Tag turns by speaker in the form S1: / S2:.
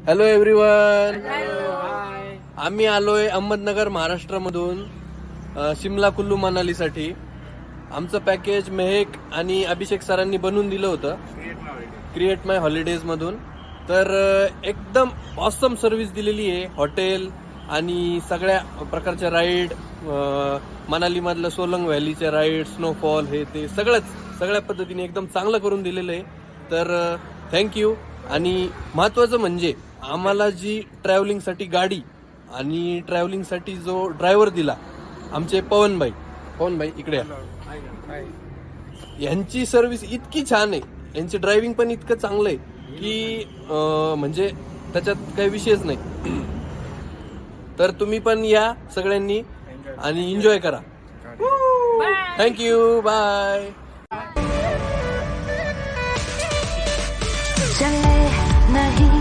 S1: Hello everyone. आम्ही आलोय अहमदनगर महाराष्ट्रामधून शिमला कुल्लू मनालीसाठी. आमचं पॅकेज मेहेक आणि अभिषेक सरांनी बनवून दिलं होतं क्रिएट माय हॉलिडेज मधून. तर एकदम ऑसम सर्व्हिस दिलेली आहे. हॉटेल आणि सगळ्या प्रकारच्या राईड, मनाली मधलं सोलंग व्हॅलीच्या राईड, स्नोफॉल, हे ते सगळ्या पद्धतीने एकदम चांगलं करून दिलेलं आहे. तर थँक्यू. आणि महत्वाचं म्हणजे आम्हाला जी ट्रॅव्हलिंगसाठी गाडी आणि ट्रॅव्हलिंगसाठी जो ड्रायव्हर दिला, आमचे पवनभाई इकडे या. यांची सर्व्हिस इतकी छान आहे, यांची ड्रायव्हिंग पण इतकं चांगलं आहे की म्हणजे त्याच्यात काही विषयच नाही. तर तुम्ही पण या सगळ्यांनी आणि एन्जॉय करा. थँक्यू. बाय.
S2: चले नहीं